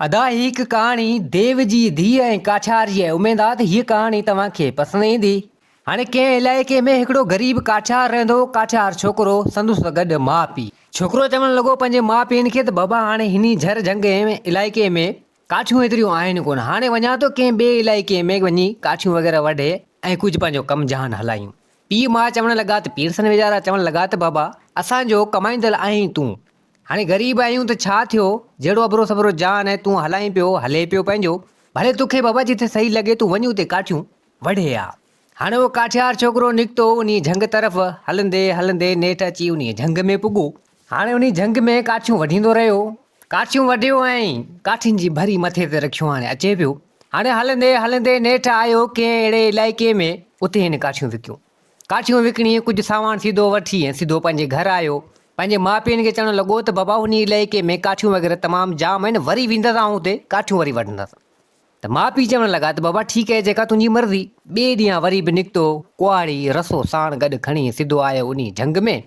अदा हिक कहानी देव जी धीअ ऐं काछार जी आहे। उमेद आहे त हीअ कहानी तव्हांखे पसंदि ईंदी। हाणे कंहिं इलाइक़े में हिकिड़ो ग़रीब काछार रहंदो हो। काछार छोकिरो संदसि गॾु माउ पीउ। छोकिरो चवणु लॻो पंहिंजे माउ पीउनि खे त बाबा हाणे हिन झर झंग में इलाइक़े में काठियूं एतिरियूं आहिनि कोन, हाणे वञा थो कंहिं ॿिए इलाइक़े में वञी काठियूं वग़ैरह वढे ऐं कुझु पंहिंजो कमु जहान हलायूं। पीउ माउ चवणु लॻा त पीरसन वीचारा चवणु लॻा त बाबा असांजो कमाईंदड़ आहीं तूं, हाणे ग़रीब आहियूं त छा थियो, जहिड़ो अबरो सबरो जान आहे तूं हलाई पियो, हले पियो पंहिंजो, भले तोखे बाबा जिथे सही लॻे तूं वञ उते काठियूं वढे आ। हाणे उहो काठियार छोकिरो निकितो उन झंग तरफ़, हलंदे हलंदे नेठि अची उन झंग में पुॻो। हाणे उन झंग में काठियूं वढींदो रहियो, काठियूं वढियो ऐं काठियुनि जी भरी मथे ते रखियूं। हाणे अचे पियो, हाणे हलंदे हलंदे नेठि आयो कंहिं अहिड़े इलाइक़े में, उते हिन काठियूं विकियूं। काठियूं विकिणी कुझु सामान सीधो वठी ऐं सिधो पंहिंजे घर आयो। पंहिंजे माउ पीउनि खे चवणु लॻो त बाबा उन इलाइक़े में काठियूं वग़ैरह तमामु जाम आहिनि, वरी वेंदसि ऐं उते काठियूं वरी वठंदसि। त माउ पीउ चवणु लॻा त बाबा ठीकु आहे, जेका तुंहिंजी मर्ज़ी। ॿिए ॾींहुं वरी बि निकितो, कुआड़ी रसो साण गॾु खणी सिधो आयो उन झंग में।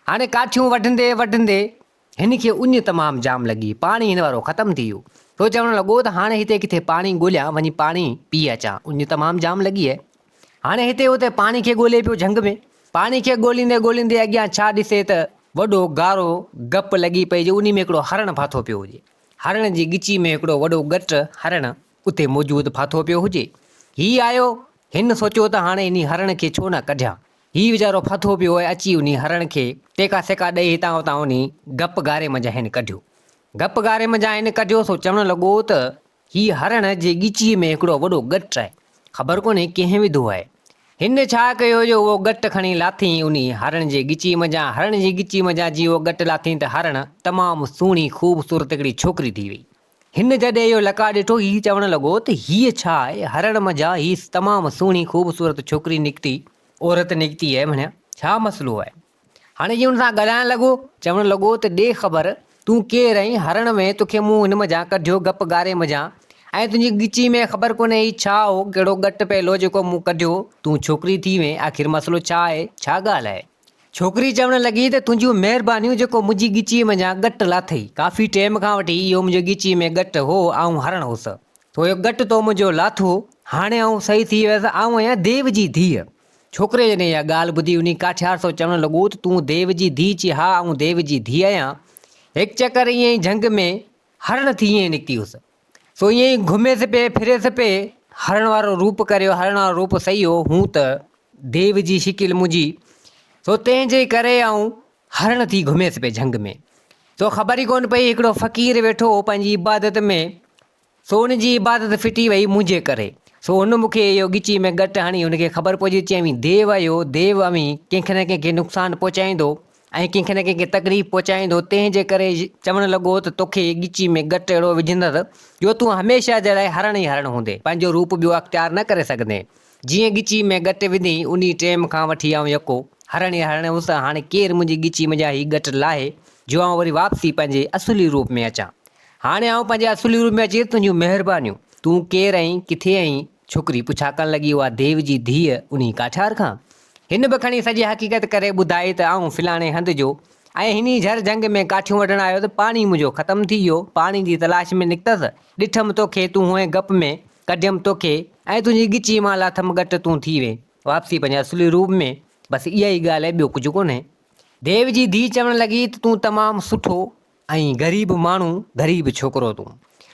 हाणे काठियूं वढंदे वढंदे हिन खे उञ तमामु जाम लॻी, पाणी हिन वारो ख़तमु थी वियो। तो चवणु लॻो त हाणे हिते किथे पाणी ॻोल्हियां, वञी पाणी पी अचां, उञ तमामु जाम लॻी आहे। हाणे हिते उते पाणी खे ॻोल्हे पियो झंग में। पाणी खे ॻोल्हींदे ॻोल्हींदे अॻियां छा ॾिसे त वॾो गारो गप लॻी पई जो उन में हिकिड़ो हरण फाथो पियो हुजे। हरण जी गिची में हिकिड़ो वॾो घटि हरण उते मौजूदु फाथो पियो हुजे। हीउ आयो, हिन सोचियो त हाणे इन हरण खे छो न कढियां। हीउ वीचारो फाथो पियो आहे, अची उन हरण खे टेका सेका ॾेई हितां हुतां उन गप गारे मंझां हिन कढियो। गप गारे मंझां हिन कढियो, सो चवणु लॻो त हीउ हरण जे गिचीअ में हिकिड़ो वॾो घटि आहे, ख़बर कोन्हे कंहिं विधो आहे। हिन छा कयो जो उहो घटि खणी लाथी उन हरण जे गिची मंझां। हरण जी गिची मंझां जीअं उहो घटि लाथी त हरण तमामु सुहिणी ख़ूबसूरत हिकिड़ी छोकिरी थी वई। हिन जॾहिं इहो लका ॾिठो, हीउ चवणु लॻो त हीअ छा आहे, हरण मंझां हीअ तमामु सुहिणी ख़ूबसूरत छोकिरी निकिती, औरत निकिती आहे, माना छा मसइलो आहे। हाणे जीअं हुन सां ॻाल्हाइणु लॻो, चवणु लॻो त ॾे ख़बर तूं केरु आहीं, हरण में तोखे मूं हिन मंझां कढियो गप गारे मंझां, ऐं तुंहिंजी गिची में ख़बर कोन्हे हीउ छा हो, कहिड़ो घटि पियल हो जेको मूं कढियो, तूं छोकिरी थी वएं, आख़िर मसइलो छा आहे, छा ॻाल्हि आहे। छोकिरी चवणु लॻी त तुंहिंजियूं महिरबानियूं जेको मुंहिंजी गिचीअ मंझां घटि लाथई, काफ़ी टाइम खां वठी इहो मुंहिंजी गिचीअ में घटि हो, आऊं हरण हुउसि, तो इहो घटि तो मुंहिंजो लाथो, हाणे आऊं सही थी वियसि, आऊं आहियां देव जी धीअ। छोकिरे जॾहिं इहा ॻाल्हि ॿुधी उन काठियार सो चवणु लॻो त तूं देव जी धीअ चई, हा आऊं देव जी धीअ आहियां। हिकु चकर ईअं ई झंग में हरण थी ईअं निकिती हुअसि, सो ईअं ई घुमेसि पिए फिरेसि पिए, हरण वारो रूप करियो, हरण वारो रूप सही हो, हूं त देव जी शिकिल मुंहिंजी, सो तंहिंजे करे आऊं हरण थी घुमेसि पिए झंग में। सो ख़बर ई कोन पई हिकिड़ो फ़क़ीर वेठो हो पंहिंजी इबादत में, सो उन जी इबादत फिटी वई मुंहिंजे करे। सो हुन मूंखे इहो गिची में घटि हणी, हुनखे ख़बर पइजी चई देव आयो, देव अमी कंहिंखे न कंहिंखे नुक़सानु पहुचाईंदो ऐं कंहिंखे न कंहिंखे तकलीफ़ पहुचाईंदो, तंहिंजे करे चवणु लॻो त तोखे गिची में घटि अहिड़ो विझंदसि जो तूं हमेशह जे लाइ हरण ई हरण हूंदे, पंहिंजो रूप ॿियो अख़्तियार न करे सघंदे। जीअं गिची में घटि विधी उन टाइम खां वठी आऊं यको हरण ई हरण हुउसि। हाणे केरु मुंहिंजी गिची मंझां हीउ घटि लाहे जो आऊं वरी वापसी पंहिंजे असुली रूप में अचां। हाणे आऊं पंहिंजे असुली रूप में अची तुंहिंजियूं महिरबानियूं, तूं केरु आहीं, किथे आहीं। छोकिरी पुछा करणु लॻी, उहा देव जी धीअ उन काठार खां। हिन बि खणी सॼी हक़ीक़त करे ॿुधाई त आऊं फिलाणे हंधि जो ऐं हिन झर झंग में काठियूं वढणु आयो त पाणी मुंहिंजो ख़तमु थी वियो, पाणी जी तलाश में निकितसि, ॾिठमि तोखे तूं हुएं गप में, कढियमि तोखे ऐं तुंहिंजी गिची मां लाथमि घटि, तूं थी वे वापसी पंहिंजे असुली रूप में। बसि इहा ई ॻाल्हि आहे, ॿियो कुझु कोन्हे। देव जी धीअ चवणु लॻी त तूं तमामु सुठो ऐं ग़रीब माण्हू, ग़रीब छोकिरो तूं,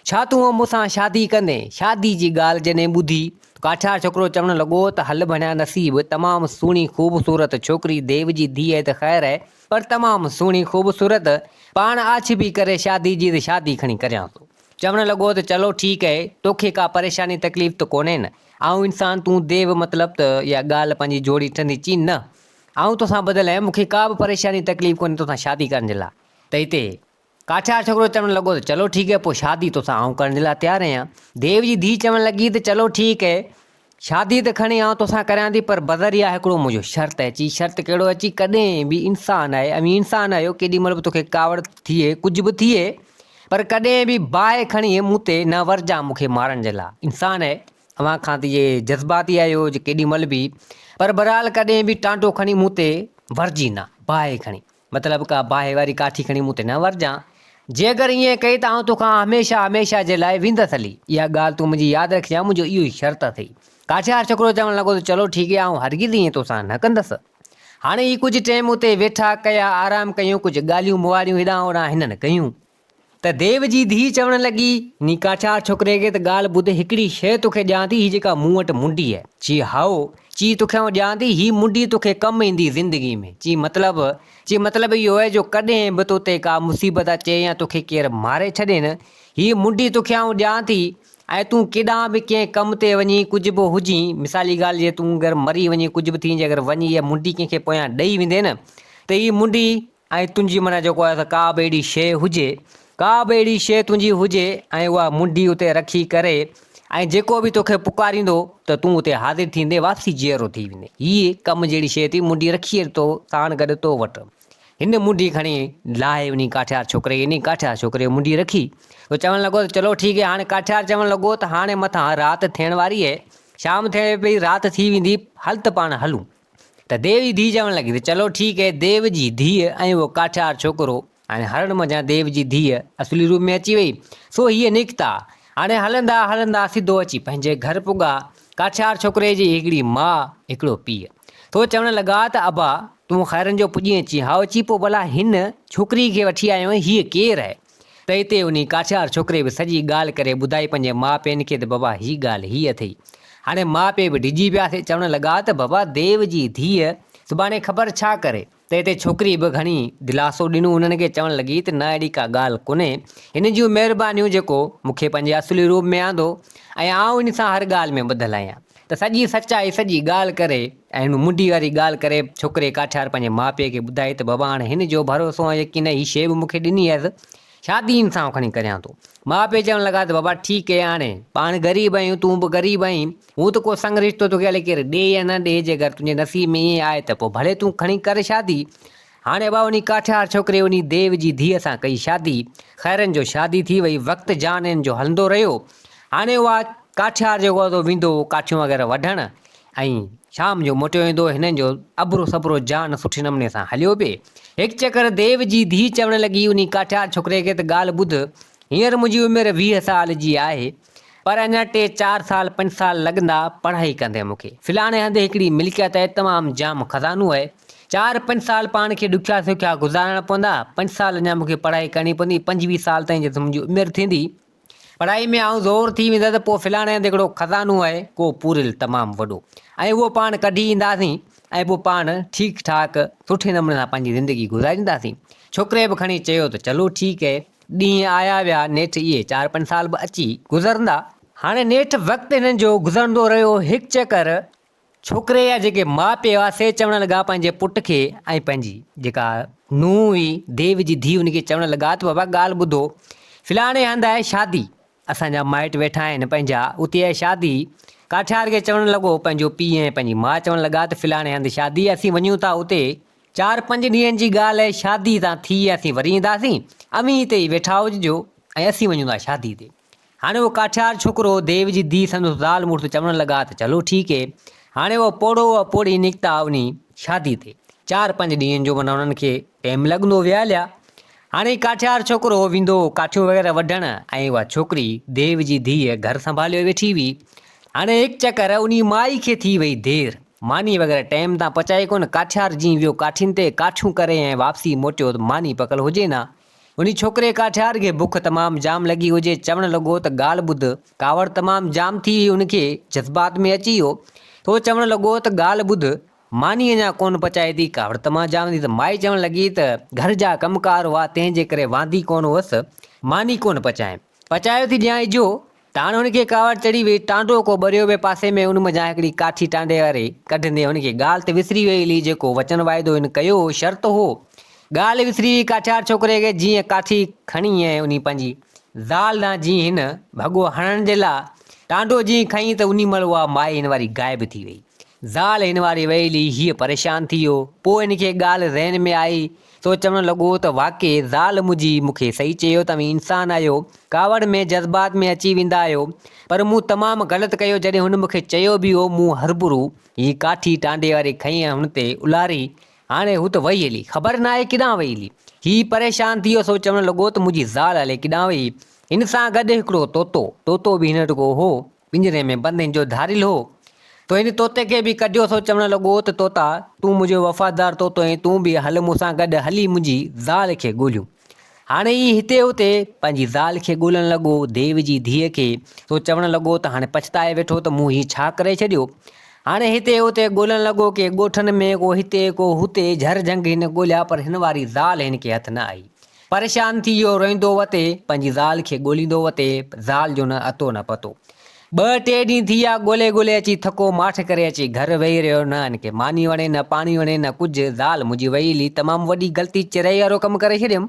छा तूं मूंसां शादी कंदे। शादी जी ॻाल्हि जॾहिं ॿुधी काठार छोकिरो चवणु लॻो त हल भणिया नसीब, तमामु सुहिणी ख़ूबसूरत छोकिरी, देव जी धीअ आहे त ख़ैरु आहे, पर तमामु सुहिणी ख़ूबसूरत, पाण आछ बि करे शादी जी, त शादी खणी करियां थो। चवणु लॻो त चलो ठीकु आहे, तोखे का परेशानी तकलीफ़ त कोन्हे न, आऊं इंसान तूं देव, मतिलबु त इहा ॻाल्हि पंहिंजी जोड़ी ठंदी चई न, आऊं तोसां बदिल आहियां, मूंखे का बि परेशानी तकलीफ़ कोन्हे तोसां शादी करण जे लाइ। त हिते काठार छोकिरो चवणु लॻो त चलो ठीकु आहे, पोइ शादी तोसां आऊं करण जे लाइ तयारु आहियां। देव जी धीअ चवणु लॻी त चलो ठीकु आहे, शादी त खणी आऊं तोसां करियां थी, पर बदरिया हिकिड़ो मुंहिंजो शर्त आहे। अची शर्त कहिड़ो अची, कॾहिं बि इंसानु आहे, अमी इंसानु आहियो, केॾी महिल बि तोखे कावड़ थिए, कुझु बि थिए, पर कॾहिं बि बाहि खणी मूं ते न वरजां मूंखे मारण जे लाइ। इंसानु आहे, अव्हां खां त इहे जज़्बाती आहियो जो केॾी महिल बि, पर बहरहाल कॾहिं बि टांटो खणी मूं ते वरजी न, बाहि खणी, मतिलबु का बाहि वारी काठी खणी मूं ते न वरजां। जे अगरि ईअं कई त आउं तोखां हमेशह हमेशह जे लाइ वेंदसि हली। इहा ॻाल्हि तूं मुंहिंजी यादि रखिजांइ, मुंहिंजो इहो ई शर्त अथई। काठियार छोकिरो चवणु लॻो त चलो ठीकु आहे, आउं हरगिज़ ईअं तोसां न कंदसि। हाणे ही कुझु टाइम उते वेठा कया, आराम कयूं, कुझु ॻाल्हियूं मुवारियूं हेॾां होॾां हिननि कयूं। त देव जी धीउ चवणु लॻी नी काठियार छोकिरे खे त ॻाल्हि ॿुध, हिकिड़ी शइ तोखे ॾियां थी, हीअ जेका मूं वटि मुंडी आहे। चई हाओ, चई तोखे आउं ॾियां थी, हीअ मुंडी तोखे कमु ईंदी ज़िंदगी में। चई मतिलबु इहो आहे जो कॾहिं बि तोते का मुसीबत अचे या तोखे केरु मारे छॾे न, हीअ मुंडी तोखे आउं ॾियां थी। ऐं तूं केॾांहुं बि कंहिं कम ते वञी कुझु बि हुजी, मिसाली ॻाल्हि जे तूं अगरि मरी वञी, कुझु बि थी अगरि वञी इहा मुंडी कंहिंखे पोयां ॾेई वेंदे न, त हीअ मुंडी ऐं तुंहिंजी माना जेको आहे का बि अहिड़ी शइ हुजे, का बि अहिड़ी शइ तुंहिंजी हुजे, ऐं उहा मुंडी उते रखी करे ऐं जेको बि तोखे पुकारींदो त तूं उते हाज़िर थींदे, वापसी जीअरो थी वेंदे। हीअ कमु जहिड़ी शइ थी, मुंडी रखी तो साण गॾु तो वटि। हिन मुंडी खणी लाहे वञी काठियार छोकिरे खे ॾिनी। काठियार छोकिरे मुंडी रखी, तो चवणु लॻो त चलो ठीकु आहे। हाणे काठियार चवणु लॻो त हाणे मथां राति थियण वारी आहे, शाम थिए पई, राति थी वेंदी, हल त पाण हलूं। त देव जी धीउ चवणु लॻी त चलो ठीकु आहे। देव जी धीउ ऐं उहो काठियार छोकिरो हाणे हरण मज़ा देव जी धीउ असली रूप में अची वई, सो हीअ निकिता। हाणे हलंदा हलंदा सिधो अची पंहिंजे घर पुॻा। काठियार छोकिरे जी हिकिड़ी माउ, हिकिड़ो पीउ। तो चवणु लॻा त अबा तूं ख़ैरनि जो पुॼी अची। हाओ, अची पोइ भला हिन छोकिरी खे वठी आयो आहीं, हीअ केरु आहे? त हिते उन काठियार छोकिरे बि सॼी ॻाल्हि करे ॿुधाई पंहिंजे माउ पीउनि खे त बाबा हीअ ॻाल्हि हीअ अथई। हाणे माउ पीउ बि डिॼी पिया थिए, चवणु लॻा त बाबा देव जी धीउ सुभाणे ख़बर छा करे। त हिते छोकिरी बि घणी दिलासो ॾिनो उन्हनि खे, चवणु लॻी त न अहिड़ी का ॻाल्हि कोन्हे, हिन जूं महिरबानियूं जेको मूंखे पंहिंजे असली रूप में आंदो ऐं आउं इन सां हर ॻाल्हि में ॿुधलु आहियां। त सॼी सचाई सॼी ॻाल्हि करे ऐं हिन मुंडी वारी ॻाल्हि करे छोकिरे काठियार पंहिंजे माउ पीउ खे ॿुधाई त बाबा हाणे हिन जो भरोसो ऐं यकीन, हीअ शइ बि मूंखे ॾिनी हुयसि, शादी हिन सां खणी करियां थो। माउ पीउ चवणु लॻा त बाबा ठीकु आहे, हाणे पाण ग़रीब आहियूं, तूं बि ग़रीब आहीं, हू त को संग रिश्तो तोखे हले केरु ॾे या न ॾे, जे अगरि तुंहिंजे नसीब में ईअं आहे त पोइ भले तूं खणी करे शादी। हाणे भाउ उन काठियार छोकिरे उन देव जी धीअ सां कई शादी। ख़ैरनि जो शादी थी वई, वक़्तु जान हिन जो हलंदो रहियो। हाणे उहा काठियार जेको आहे वेंदो काठियूं वग़ैरह वढणु, ऐं शाम जो मोटियो ईंदो। हिननि जो अबरो सबरो जान सुठे नमूने सां हलियो पिए। हिकु चकर देव जी धीउ चवणु लॻी उन काठियार छोकिरे खे त ॻाल्हि ॿुध, हींअर मुंहिंजी उमिरि 20 साल जी आहे, पर अञा 3-4 साल 5 साल लॻंदा पढ़ाई कंदे मूंखे। फिलहाणे हंधि हिकिड़ी मिल्कियत आहे, तमामु जाम ख़ज़ानो आहे। 4-5 साल पाण खे ॾुखिया सुखिया गुज़ारणा पवंदा, 5 साल अञा मूंखे पढ़ाई करणी पवंदी, 25 साल ताईं जॾहिं मुंहिंजी उमिरि थींदी, पढ़ाई में आउं ज़ोर थी वेंदा, त पोइ फिलहाणे हंधि हिकिड़ो ख़ज़ानो आहे को पूरियल तमामु वॾो, ऐं उहो पाण कढी ईंदासीं ऐं पोइ पाण ठीकु ठाक सुठे नमूने सां पंहिंजी ज़िंदगी गुज़ारींदासीं। छोकिरे बि खणी चयो त चलो ठीकु आहे। ॾींहं आया विया, नेठि इहे 4-5 साल बि अची गुज़रंदा। हाणे नेठि वक़्तु हिननि जो गुज़रंदो रहियो। हिकु चकर छोकिरे जा जेके माउ पीउ हुआ से चवणु लॻा पंहिंजे पुट खे ऐं पंहिंजी जेका नूंहुं हुई देव जी धीउ, हुनखे चवणु लॻा त बाबा ॻाल्हि ॿुधो, फिलहाणे हंधि आहे शादी, असांजा माइट वेठा आहिनि पंहिंजा, उते आहे शादी। काठियार खे चवणु लॻो पंहिंजो पीउ ऐं पंहिंजी माउ चवणु लॻा त फिलहाणे हंधि शादी, असीं वञूं था उते, 4-5 ॾींहंनि जी ॻाल्हि आहे, शादी तां थी असीं वरी ईंदासीं, अमीं हिते ई वेठा हुजिजो ऐं असीं वञूं था शादी ते। हाणे उहो काठियार छोकिरो देव जी धीउ संदसि ज़ाल मुड़ुसु चवणु लॻा त चलो ठीकु आहे। हाणे उहो पोड़ी निकिता उन शादी ते। 4-5 ॾींहंनि जो माना उन्हनि खे टाइम लॻंदो विया। हाणे काठियार छोकिरो वेंदो काठियूं वग़ैरह वढणु, ऐं उहा छोकिरी देव जी धीउ घर संभालियो वेठी हुई। हाणे हिकु चकर उन माई खे थी वई देरि, मानी वग़ैरह टाइम तां पचाए कोन। काठियार जीअं वियो काठियुनि ते, काठियूं करे ऐं वापसी मोटियो त मानी पकल हुजे न। उन छोकिरे काठियार खे बुख तमामु जाम लॻी हुजे, चवणु लॻो त ॻाल्हि ॿुध, कावड़ तमामु जाम थी उनखे जज़्बात में अची वियो। तो चवणु लॻो त ॻाल्हि ॿुध, मानी अञा कोन पचाए थी, कावड़ तमामु जाम थी। त माई चवणु लॻी त घर जा कमकार हुआ, तंहिंजे करे वांदी कोन हुअसि, मानी कोन पचायो थी ॾियां जो। त हाणे हुनखे कावड़ चढ़ी वई, टांडो को ॿरियो वियो पासे में, उन मज़ा हिकिड़ी काठी टांडे वारे कढंदे हुनखे ॻाल्हि त विसरी वई हली, जेको वचन वाइदो हिन कयो हो, शर्त हो, ॻाल्हि विसरी वई। काठियार छोकिरे खे जीअं काठी खणी ऐं उन पंहिंजी ज़ाल ॾांहुं जीअं हिन भॻो हणण जे लाइ टांडो जीअं खईं, त उन महिल उहा माई हिन वारी गाइब थी वई। ज़ाल हिन वारी वई हली, हीअ परेशान थी वियो। पोइ हिनखे ॻाल्हि ज़हन में आई, तो चवणु लॻो त वाक़ई ज़ाल मुंहिंजी मूंखे सही चयो, तव्हां इंसान आहियो, कावड़ में जज़्बात में अची वेंदा आहियो, पर मूं तमामु ग़लति कयो। जॾहिं हुन मूंखे चयो बि हो, मूं हरबुरू हीअ काठी टांडे वारी खईं ऐं हुन ते उलारी, हाणे हू त वई हली, ख़बर न आहे किॾां वई हली। ही परेशान थी वियो, सो चवणु लॻो त मुंहिंजी ज़ाल हले किॾां वई। हिन सां गॾु हिकिड़ो तोतो बि हिन रुॻो हो, पिंजरे में बंदि जो धारियल हो। तो हिन तोते खे बि कढियो, सो चवणु लॻो त तोता तूं मुंहिंजो वफ़ादार तोतो ऐं तूं बि हल मूंसां गॾु हली मुंहिंजी ज़ाल खे ॻोल्हियूं। हाणे ही हिते हुते पंहिंजी ज़ाल खे ॻोल्हणु लॻो, देव जी धीअ खे। सो चवणु लॻो त हाणे पछताए वेठो त मूं हीउ छा करे छॾियो। हाणे हिते हुते ॻोल्हणु लॻो कि ॻोठनि में को हिते को हुते झर झंग हिन ॻोल्हिया, पर हिन वारी ज़ाल हिन खे हथु न आई। परेशान थी वियो, रोईंदो वते, पंहिंजी ज़ाल खे ॻोल्हींदो वते, ज़ाल जो न अतो न पतो। 2-3 ॾींहं थी विया, ॻोल्हे अची थको माठ करे अची घर वेही रहियो, न हिनखे मानी वणे न पाणी वणे न कुझु। ज़ाल मुंहिंजी वई हली, तमामु वॾी ग़लती चिरई वारो कमु करे छॾियमि।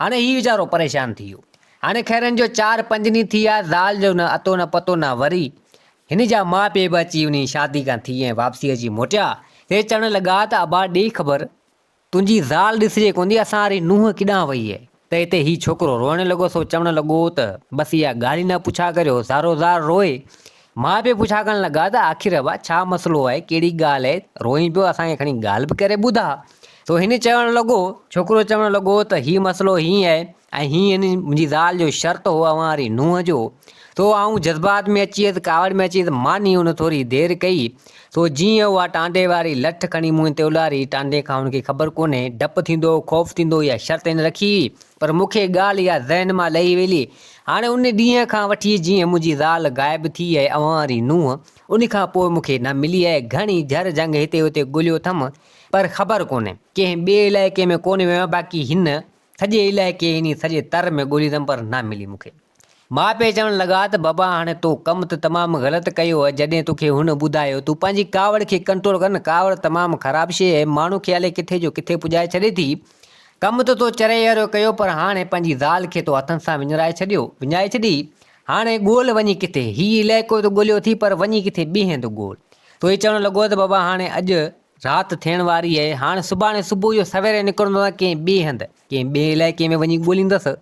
हाणे हीउ वीचारो परेशान थी वियो। हाणे ख़ैरनि जो 4-5 ॾींहं थी विया, ज़ाल जो न अतो न पतो न वरी हिन जा माउ पीउ बि अची वञी शादी खां थी ऐं वापसी अची मोटिया। हे चवणु लॻा त अबा ॾेई ख़बर, तुंहिंजी ज़ाल ॾिसिजे कोन थी असां वारी नुंहुं किॾां वई आहे। त हिते हीउ छोकिरो रोअणु लॻो, सो चवणु लॻो त बसि इहा ॻाल्हि न पुछा करियो, ज़ारो ज़ार रोए। माउ पीउ पुछा करणु लॻा त आख़िर अबा छा मसइलो आहे, कहिड़ी ॻाल्हि आहे, रोई पियो, असांखे खणी ॻाल्हि बि करे ॿुधा। तो हिन चवणु लॻो, छोकिरो चवणु लॻो त हीउ मसइलो हीअं आहे ऐं हीअं मुंहिंजी ज़ाल जो शर्त हो अव्हां वारी नुंहुं जो। तो आऊं जज़्बात में अची वियुसि, कावड़ में अची वियुसि, मानी हुन थोरी देरि कई। तो जीअं उहा टांडे वारी लठ खणी मुंहं ते उलारी, टांडे खां हुनखे ख़बर कोन्हे, डपु थींदो, ख़ौफ़ थींदो, इहा शर्त हिन रखी हुई, पर मूंखे ॻाल्हि इहा ज़हन मां लही वेली। हाणे उन ॾींहं खां वठी जीअं मुंहिंजी ज़ाल ग़ाइबु थी आहे अव्हां वारी नुंहुं, उन खां पोइ मूंखे न मिली आहे। घणी झर झंग हिते हुते ॻोल्हियो अथमि, पर ख़बर कोन्हे, कंहिं ॿिए इलाइक़े में कोन्हे वियो, बाक़ी हिन सॼे इलाइक़े हिन सॼे तर में ॻोल्ही अथमि, पर न मिली मूंखे। माउ पीउ चवणु लॻा त बाबा हाणे तो कमु त तमामु ग़लति कयो आहे, जॾहिं तोखे हुन ॿुधायो। तूं पंहिंजी कावड़ खे कंट्रोल कर न, कावड़ तमामु ख़राबु शइ आहे, माण्हू खे हले किथे जो किथे पुॼाए छॾे थी। कमु त तो चरई वारो कयो, पर हाणे पंहिंजी ज़ाल खे तो हथनि सां विञाए छॾी। हाणे ॻोल्ह वञी किथे, हीउ इलाइक़ो त ॻोल्हियो थी, पर वञी किथे ॿिए हंधि ॻोल्ह। तो हीउ चवणु लॻो त बाबा हाणे अॼु राति थियण वारी आहे, हाणे सुभाणे सुबुह जो सवेरे निकिरंदो आहे कंहिं ॿिए हंधि, कंहिं ॿिए इलाइक़े में वञी ॻोल्हींदसि।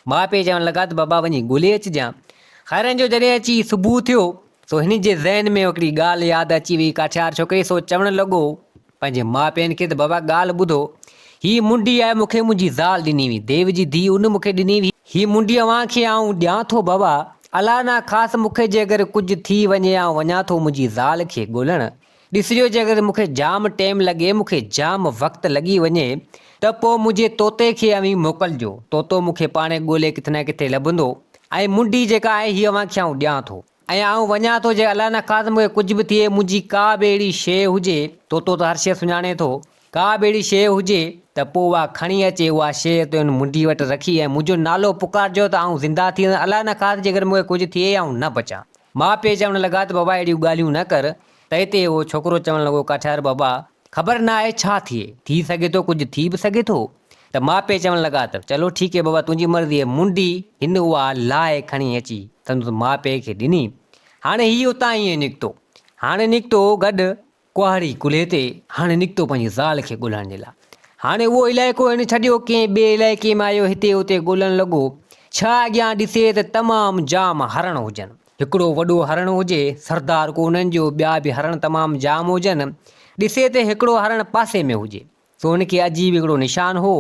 माउ पीउ चवणु लॻा त बाबा वञी ॻोल्हे अचिजांइ। ख़ैरनि जो जॾहिं अची सुबुह थियो, सो हिन जे ज़हन में हिकिड़ी ॻाल्हि यादि अची वई, काठियार छोकिरी। सो चवणु लॻो पंहिंजे माउ पीउनि खे त बाबा ॻाल्हि ॿुधो, हीअ मुंडी आहे मूंखे मुंहिंजी ज़ाल ॾिनी हुई, देव जी धीउ उन मूंखे ॾिनी हुई। हीअ मुंडी अव्हां खे आऊं ॾियां थो बाबा, अलाह ना ख़ासि मूंखे जे अगरि कुझु थी वञे या वञा थो मुंहिंजी ज़ाल खे ॻोल्हणु, ॾिसिजो जे अगरि मूंखे जाम टाइम लॻे, मूंखे जाम वक़्तु लॻी वञे, त पोइ मुंहिंजे तोते खे अवी मोकिलिजो। तोतो मूंखे पाणे ॻोल्हे किथे न किथे लभंदो, ऐं मुंडी जेका आहे हीअ अव्हां खे आऊं ॾियां थो, ऐं आऊं वञा थो। जे अलाह ना ख़ासि मूंखे कुझु बि थिए, मुंहिंजी का बि अहिड़ी शइ हुजे, तोतो त हर शइ सुञाणे थो, का बि अहिड़ी शइ हुजे त पोइ उहा खणी अचे, उहा शइ त हुन मुंडी वटि रखी ऐं मुंहिंजो नालो पुकारजो त आऊं ज़िंदा थी वेंदुसि। अलाह ना ख़ासि जे अगरि मूंखे कुझु थिए आऊं न बचां। माउ पीउ चवणु लॻा त बाबा अहिड़ियूं ॻाल्हियूं न कर। त हिते उहो छोकिरो चवणु लॻो, काठियार बाबा ख़बर न आहे छा थिए, थी सघे थो कुझु थी बि सघे थो। त माउ पीउ चवणु लॻा त चलो ठीकु आहे बाबा, तुंहिंजी मर्ज़ी आहे। मुंडी हिन उहा लाहे खणी अची संदसि माउ पीउ खे ॾिनी। हाणे हीउ उतां ईअं निकितो, हाणे निकितो गॾु कुहाड़ी कुल्हे ते, हाणे निकितो पंहिंजी ज़ाल खे ॻोल्हण जे लाइ। हाणे उहो इलाइक़ो हिन छॾियो, कंहिं ॿिए इलाइक़े में आयो, हिते हुते ॻोल्हणु लॻो। छा अॻियां ॾिसे त तमामु जाम हरण हुजनि, हिकिड़ो वॾो हरण हुजे, सरदार को उन्हनि जो, ॿिया बि हरण तमामु जाम हुजनि। ॾिसे त हिकिड़ो हरण पासे में हुजे, सो हुनखे अजीब हिकिड़ो निशान हो।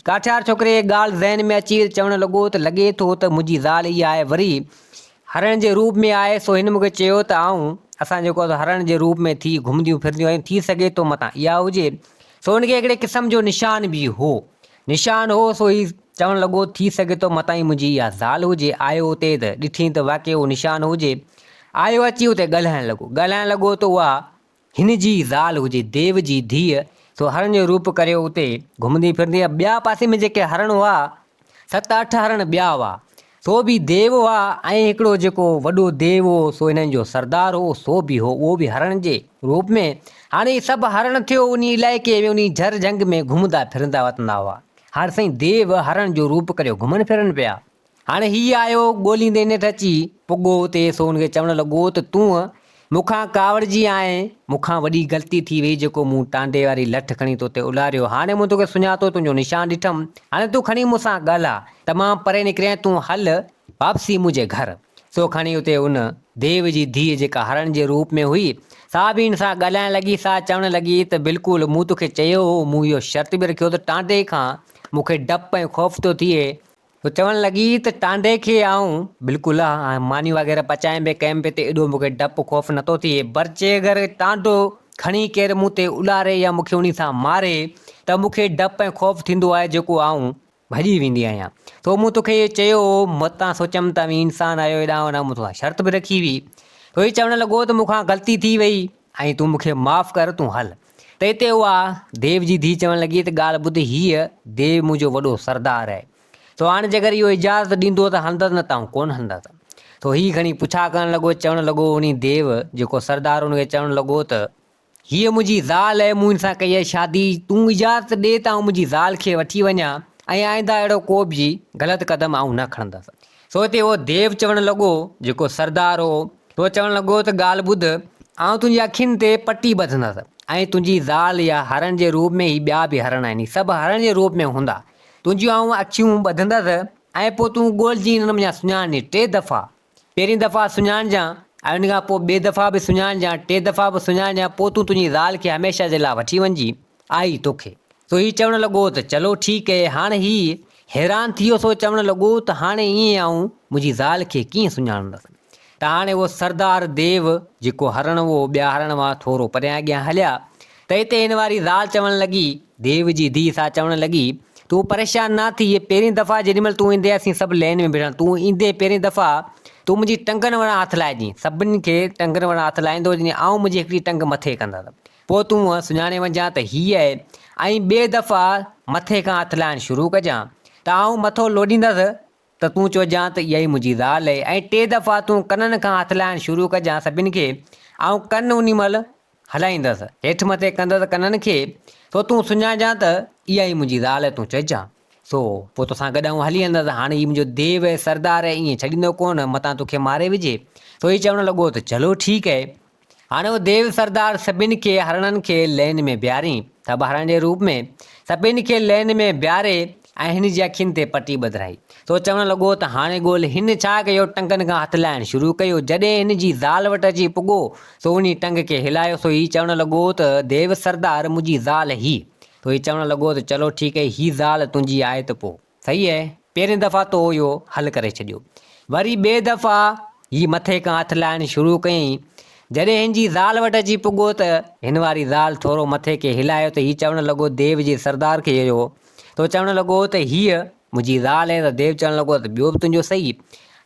काठियार छोकिरे ॻाल्हि ज़हन में अची चवणु लॻो त लॻे थो त मुंहिंजी ज़ाल इहा आहे, वरी हरण जे रूप में आहे। सो हिन मूंखे चयो त आऊं असां जेको हरण जे रूप में थी घुमंदियूं फिरंदियूं आहियूं, थी सघे थो मतां इहा हुजे। सो हुनखे हिकिड़े क़िस्म जो निशान बि हो, सो हीउ चवणु लॻो थी सघे थो मतां ई मुंहिंजी इहा ज़ाल हुजे। आयो हुते त ॾिठी त वाक़ई उहो निशान हुजे। आयो अची हुते ॻाल्हाइणु लॻो त उहा हिन जी ज़ाल हुजे, देव जी धीअ। सो हरण जो रूप करे उते घुमंदी फिरंदी आहे। ॿिया पासे में जेके हरण हुआ, 7-8 हरण ॿिया हुआ, सो बि देव हुआ, ऐं हिकिड़ो जेको वॾो देव हो, सो हिननि जो सरदार हो, सो बि हो, उहो बि हरण जे रूप में। हाणे सभु हरण थियो उन इलाइक़े में, उन झर झंग में घुमंदा फिरंदा वतंदा हुआ। हाणे साईं देव हरण जो रूप करे घुमनि फिरनि पिया। हाणे हीउ आयो ॻोल्हींदे नेठि अची पुॻो हुते। सो हुनखे चवणु लॻो त तूं मूंखां कावड़जी आहीं, मूंखां वॾी ग़लती थी वई जेको मूं टांडे वारी लठ खणी तोते उलारियो। हाणे मूं तोखे सुञातो, तुंहिंजो निशान ॾिठमि, हाणे तूं खणी मूंसां ॻाल्हाए, तमामु परे निकिरे, तूं हल वापसी मुंहिंजे घर। सो खणी हुते उन देव जी धीअ जेका हरण जे रूप में हुई, सा बि हिन सां ॻाल्हाइण लॻी। सा चवणु लॻी त बिल्कुलु मूं तोखे चयो हो, मूं इहो शर्त बि रखियो त टांडे खां मूंखे डपु ऐं ख़ौफ़ थो थिए। तो चवणु लॻी त टांडे खे आऊं बिल्कुलु मानी वग़ैरह पचाए में कैंप ते एॾो मूंखे डपु ख़ौफ़ नथो थिए, बरचे अगरि टांडो खणी केरु मूं ते उॾारे या मूंखे उन सां मारे त मूंखे डपु ऐं ख़ौफ़ थींदो आहे जेको आऊं भॼी वेंदी आहियां। तो मूं तोखे इहो चयो मतां सोचमि त इंसानु आयो हेॾां होॾां, मूं तोखां शर्त बि रखी हुई। तो हीउ चवणु लॻो त मूंखां ग़लती थी वई ऐं तूं मूंखे माफ़ु कर, तूं हल। त हिते उहा देव जी धीउ चवणु लॻी त ॻाल्हि ॿुध, हीअ देव मुंहिंजो वॾो सरदार आहे। तो हाणे जेकर इहो इजाज़त ॾींदो त हलंदसि, न त आऊं कोन हलंदसि। तो हीउ खणी पुछा करणु लॻो, चवणु लॻो उन देव जेको सरदार हुनखे चवणु लॻो त हीअ मुंहिंजी ज़ाल आहे, मूं हिन सां कई आहे शादी, तूं इजाज़त ॾे त आऊं मुंहिंजी ज़ाल खे वठी वञा ऐं आईंदा अहिड़ो को बि ग़लति क़दम आऊं न खणंदसि। सो हिते उहो देव चवणु लॻो जेको सरदार हो, तो चवणु लॻो त ॻाल्हि ॿुध, आऊं तुंहिंजी अखियुनि ते पटी ॿधंदसि ऐं तुंहिंजी ज़ाल या हरण जे रूप में ही ॿिया बि हरण आहिनि, सभु हरण जे रूप में हूंदा। तुंहिंजियूं आऊं अखियूं ॿधंदसि ऐं पोइ तूं ॻोल्हिजी हिननि में सुञाणे 3 दफ़ा। पहिरीं दफ़ा सुञाणजांइ ऐं उन खां पोइ ॿिए दफ़ा बि सुञाणजांइ, 3 दफ़ा बि सुञाणजांइ, पोइ तूं तुंहिंजी ज़ाल खे हमेशह जे लाइ वठी वञिजी आई तोखे। सो हीउ चवणु लॻो त चलो ठीकु आहे। हाणे हीउ हैरान थी वियो, सो चवणु लॻो त हाणे ईअं आऊं मुंहिंजी ज़ाल खे कीअं सुञाणंदसि। त हाणे उहो सरदार देव जेको हरण उहो ॿिया हरण हुआ थोरो परियां अॻियां हलिया। त हिते हिन वारी ज़ाल चवणु लॻी, देव जी धीउ सां चवणु लॻी, तूं परेशान न थी, इहे पहिरीं दफ़ा जेॾीमहिल तूं ईंदे असीं सभु लाइन में बीठा, तूं ईंदे पहिरीं दफ़ा तूं मुंहिंजी टंगनि वणा हथु लाइजांइ, सभिनी खे टंगनि वणा हथु लाहींदो वञे, ऐं मुंहिंजी हिकिड़ी टंग मथे कंदसि, पोइ तूं सुञाणे वञजांइ त हीअ आहे। ऐं ॿिए दफ़ा मथे खां हथु लाहिणु शुरू कजांइ त आऊं मथो लोॾींदसि त तूं चइजांइ त इहा ई मुंहिंजी ज़ाल आहे। ऐं 3 दफ़ा तूं कननि खां हथु लाहिणु शुरू कजांइ सभिनि खे, ऐं कन उन महिल हलाईंदसि, हेठि मथे कंदसि कननि खे, तो तूं सुञाणजांइ त इहा ई मुंहिंजी ज़ाल आहे, तूं चइजांइ। सो पोइ तोसां गॾु आऊं हली वेंदसि। हाणे हीउ मुंहिंजो देव आहे, सरदार आहे, ईअं छॾींदो कोन, मतां तोखे मारे विझे। तो हीउ चवणु लॻो त चलो ठीकु आहे। हाणे उहो देव सरदार सभिनि खे हरणनि खे लाइन में बीहारियईं, सभु हरण जे रूप में सभिनि खे लाइन में बीहारे ऐं हिन जी अखियुनि ते पटी ॿधाई। तो चवणु लॻो त हाणे ॻोल्हि, हिन छा कयो, टंगनि खां हथु लाहिणु शुरू कयो। जॾहिं हिन जी ज़ाल वटि अची पुॻो सो उन टंग खे हिलायो। सो हीउ चवणु लॻो त देव सरदार मुंहिंजी ज़ाल ही। तो हीउ चवणु लॻो त चलो ठीकु आहे, हीअ ज़ाल तुंहिंजी आहे त पोइ सही आहे। पहिरीं दफ़ा तो इहो हल करे छॾियो, वरी ॿिए दफ़ा हीउ मथे खां हथु लाहिणु शुरू कयईं। जॾहिं हिन जी ज़ाल वटि अची पुॻो त हिन वारी ज़ाल थोरो मथे खे हिलायो त हीउ चवणु लॻो देव जे सरदार खे इहो, तो चवणु लॻो त हीअ मुंहिंजी ज़ाल आहे। त देव चवणु लॻो त ॿियो बि तुंहिंजो सही।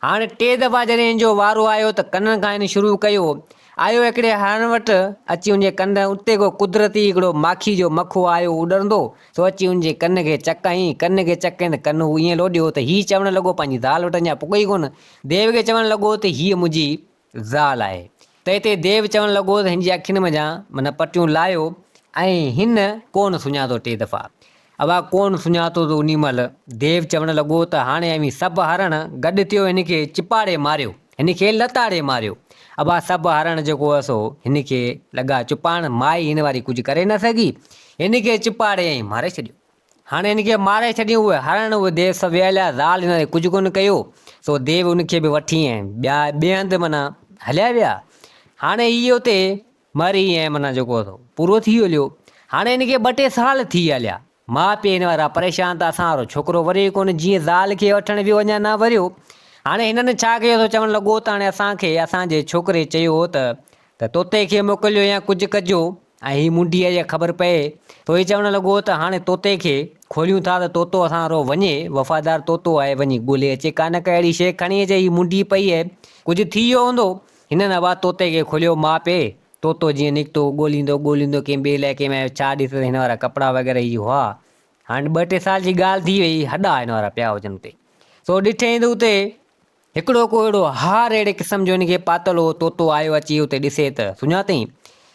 हाणे 3 दफ़ा जॾहिं हिन जो वारो आयो त कननि खां हिन शुरू कयो, आयो हिकिड़े हरण वटि अची उनजे कन उते को कुदरती हिकिड़ो माखी जो मखो आयो उॾंदो, सो अची उनजे कन खे चकाईं, कन खे चकाईं त कन हू ईअं लोॾियो त हीउ चवणु लॻो पंहिंजी ज़ाल वटि अञा पुॻो ई कोन। देव खे चवणु लॻो त हीअ मुंहिंजी ज़ाल आहे। त हिते देव चवणु लॻो त हिन जी अखियुनि में माना पटियूं लाहियो ऐं हिन कोन सुञातो 3 दफ़ा। अब कोन सुञातो त उन महिल देव चवणु लॻो त हाणे अमी सभु हरण गॾु थियो, हिन खे चिपाड़े मारियो, हिन खे लताड़े मारियो। अब सभु हरण जेको हुअसि हिन खे लॻा चिपाइण, माई हिन वारी कुझु करे न सघी, हिन खे चिपाड़े ऐं मारे छॾियो। हाणे हिन खे मारे छॾियऊं उहे हरण, उहे देव सभु विहलिया, ज़ाल हिन कुझु कोन कयो। सो देव उनखे बि वठी ऐं ॿिए हंधि माना हलिया विया। हाणे इहो उते मरी ऐं माना जेको पूरो थी हलियो। हाणे हिनखे 2-3 साल थी हलिया, माउ पीउ हिन वारा परेशान त असां वारो छोकिरो वरियो कोन, जीअं ज़ाल खे वठण वियो अञा न वरियो। हाणे हिननि छा कयो, त चवणु लॻो त हाणे असांखे असांजे छोकिरे चयो त तोते खे मोकिलियो या कुझु कजो ऐं हीअ मुंडीअ जी ख़बर पए। तो हीउ चवणु लॻो त हाणे तोते खे खोलियूं था त तोतो असां वारो वञे, वफ़ादार तोतो आहे, वञी ॻोल्हे अचे, कान का अहिड़ी शइ खणी अचे, हीअ मुंडी पई आहे, कुझु थी वियो हूंदो। हिननि अवा तोते खे खोलियो, माउ पीउ तोतो जीअं निकितो ॻोल्हींदो कंहिं ॿिए इलाइक़े में छा ॾिस हिन वारा कपिड़ा वग़ैरह इहे हुआ। हाणे 2-3 साल जी ॻाल्हि थी वई, हॾा हिन वारा पिया हुजनि उते। सो ॾिठईं त उते हिकिड़ो को अहिड़ो हार अहिड़े क़िस्म जो हिनखे पातल हो, तोतो आयो अची उते ॾिसे त सुञातईं।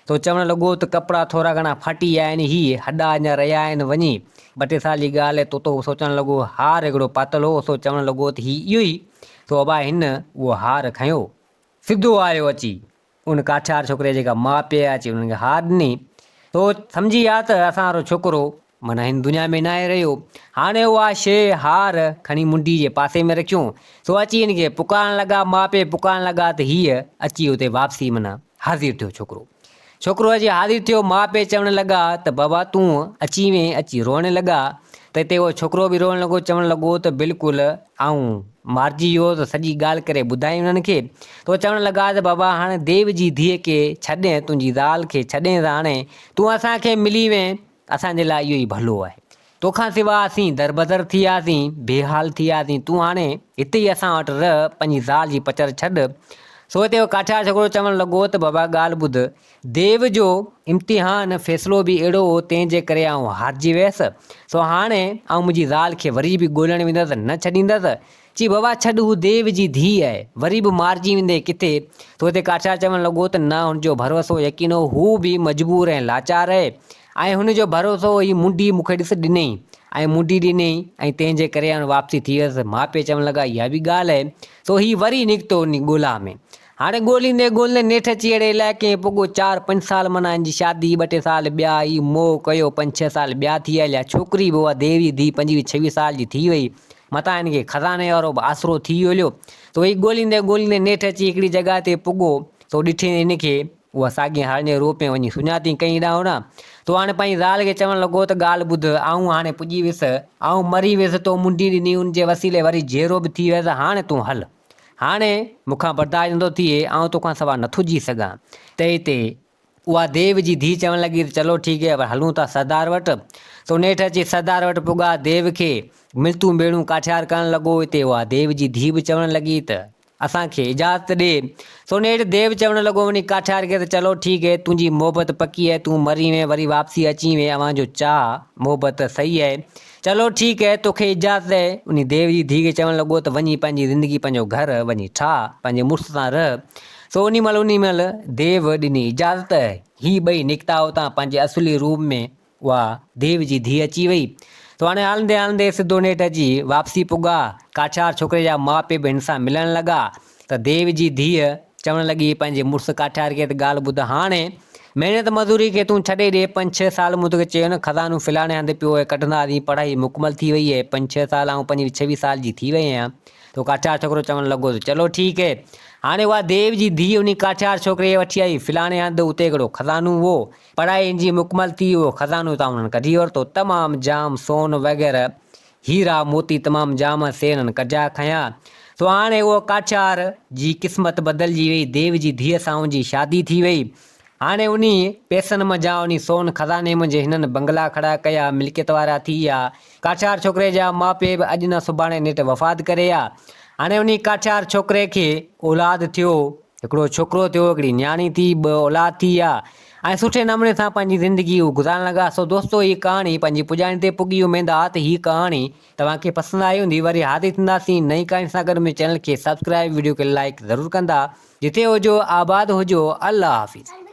तो चवणु लॻो त कपिड़ा थोरा घणा फाटी विया आहिनि, हीअ हॾा अञा रहिया आहिनि। वञी 2-3 साल जी ॻाल्हि आहे, तोतो सोचणु लॻो हार हिकिड़ो पातल हो, सो चवणु लॻो त हीअ इहो ई। सो अबा हिन उहो हार खयो, सिधो आयो अची उन काठियार छोकिरे जेका माउ पीउ अची उन्हनि खे हार ॾिनी। तो सम्झी विया त असां वारो छोकिरो माना हिन दुनिया में न आहे रहियो। हाणे उहा शइ हार खणी मुंडी जे पासे में रखियूं। सो अची हिन खे पुकारण लॻा, माउ पीउ पुकारण लॻा त हीअ अची उते वापसी माना हाज़िर थियो। छोकिरो अची हाज़िर थियो, माउ पीउ चवणु लॻा त बाबा तूं अची वएं, अची रोअण लॻा। त त हिते उहो छोकिरो बि रोअण लॻो, चवणु लॻो त बिल्कुलु आऊं मारिजी वियो त सॼी ॻाल्हि करे ॿुधाई उन्हनि खे। तो चवणु लॻा त बाबा हाणे देव जी धीअ खे छॾे, तुंहिंजी ज़ाल खे छॾे त हाणे तूं असांखे मिली वएं, असांजे लाइ इहो ई भलो आहे। तोखां सिवा असीं दरबदर थी वियासीं, बेहाल थी वियासीं, तूं हाणे हिते ई असां वटि रह, पंहिंजी ज़ाल जी पचर छॾ। सो हिते काठियार छोकिरो चवणु लॻो त बाबा ॻाल्हि ॿुध, देव जो इम्तिहान फ़ैसिलो बि अहिड़ो हो, तंहिंजे करे आउं हारिजी वियसि। सो हाणे आउं मुंहिंजी ज़ाल खे वरी बि ॻोल्हण वेंदसि, न छॾींदसि। चई बाबा छॾ, हू देव जी धीउ आहे, वरी बि मारिजी वेंदे किथे। तो हिते काठियार चवणु लॻो त न, हुनजो भरोसो यकीन हो, हू बि मजबूर ऐं लाचार आहे, ऐं हुनजो भरोसो ही मुंडी मूंखे ॾिस ॾिनई, ऐं मुंडी ॾिनई, ऐं तंहिंजे करे हाणे वापसी थी वियसि। माउ पीउ चवणु लॻा इहा बि ॻाल्हि आहे। सो ही वरी निकितो उन ॻोल्हा में। हाणे ॻोल्हींदे ॻोल्हींदे नेठि अची अहिड़े इलाइक़े में पुॻो, 4-5 साल माना हिन जी शादी, 2-3 साल ॿिया, ही मोह कयो, 5-6 साल ॿिया थी हलिया। छोकिरी बि उहा देव जी धीउ 25-26 साल जी थी वई, मथां हिनखे खज़ाने वारो बि आसरो थी हलियो। तो ही ॻोल्हींदे ॻोल्हींदे नेठि अची हिकिड़ी जॻह ते पुॻो, तो ॾिठे हिनखे उहा साॻिए हाणे रूप में वञी सुञाती कई ॾांहुं न। तो हाणे पंहिंजी ज़ाल खे चवणु लॻो त ॻाल्हि ॿुध, आऊं हाणे पुॼी वियुसि, आऊं मरी वियुसि, तो मुंडी ॾिनी, उनजे वसीले वरी जहिरो बि थी वियसि। हाणे तूं हल, हाणे मूंखां बर्दाश्त नथो थिए, आउं तोखां सवाइ नथो जी सघां। त हिते उहा देव जी धीउ चवणु लॻी त चलो ठीकु आहे, हलूं था सरदार वटि। सो नेठि अची सरदार वटि पुॻा, देव खे मिलतूं ॿेड़ूं काठियार करणु लॻो। हिते उहा देव जी धीउ बि चवणु लॻी त असांखे इजाज़त ॾे। सो नेठि देव चवणु लॻो वञी काठियार खे त चलो ठीकु है, तुंहिंजी मोहबत पकी आहे, तूं मरी वएं, वरी वापसी अची वएं, अव्हांजो चाह मोहबत सही आहे, चलो ठीकु है, तोखे इजाज़त आहे। उन देव जी धीउ खे चवणु लॻो त वञी पंहिंजी ज़िंदगी, पंहिंजो घर वञी ठाह, पंहिंजे मुड़ुस सां रह। सो उन महिल देव ॾिनी इजाज़त। ही ॿई निकिता हुतां पंहिंजे असुली रूप में, उहा देव जी धीउ अची वई। तो हाणे हलंदे हलंदे सिधो नेठि अची वापसी पुॻा, काठियार छोकिरे जा माउ पीउ बि हिन सां मिलणु लॻा। त देव जी धीउ चवणु लॻी पंहिंजे मुड़ुसु काठियार खे त ॻाल्हि ॿुध, हाणे महिनत मज़ूरी खे तूं छॾे ॾे, 5-6 साल मूं तोखे चयो न खज़ानो फिलाणे हंधि पियो आहे, कढंदासीं, पढ़ाई मुकमल थी वई आहे, 5-6 साल ऐं 25-26 साल जी थी वई आहियां। तो काठियार छोकिरो चवणु लॻो त चलो ठीकु है। हाणे उहा देव जी धीउ उन काठियार छोकिरे खे वठी आई फिलाणे हंधि, उते हिकिड़ो खज़ानो हो, पढ़ाई जी मुकमल थी, उहो खज़ानो तां हुननि कढी वरितो, तमामु जाम सोन वग़ैरह, हीरा मोती तमामु जाम से हिननि कढिया खयां। सो हाणे उहो काठियार जी क़िस्मत बदिलजी वई, देव जी धीअ सां उनजी शादी थी वई। हाणे उन पैसनि मज़ा, उन सोन खज़ाने मुंहिंजे हिननि बंगला खड़ा कया, मिल्कियत वारा थी विया। काठियार छोकिरे जा माउ पीउ बि अॼु न सुभाणे नेठि वफ़ात करे विया। हाणे उन काठियार छोकिरे खे औलाद थियो, हिकिड़ो छोकिरो थियो, हिकिड़ी न्याणी थी, 2 औलाद थी विया, ऐं सुठे नमूने सां पंहिंजी ज़िंदगी हू गुज़ारण लॻा। सो दोस्तो, हीअ कहाणी पंहिंजी पुॼाणी ते पुॻी। उमेद आहे त हीअ कहाणी तव्हांखे पसंदि आई हूंदी। वरी हाज़िर थींदासीं नई कहाणी सां गॾु। में चैनल खे सब्सक्राइब, वीडियो खे लाइक ज़रूरु कंदा। जिते हुजो आबाद हुजो, अल्लाह हाफ़िज़।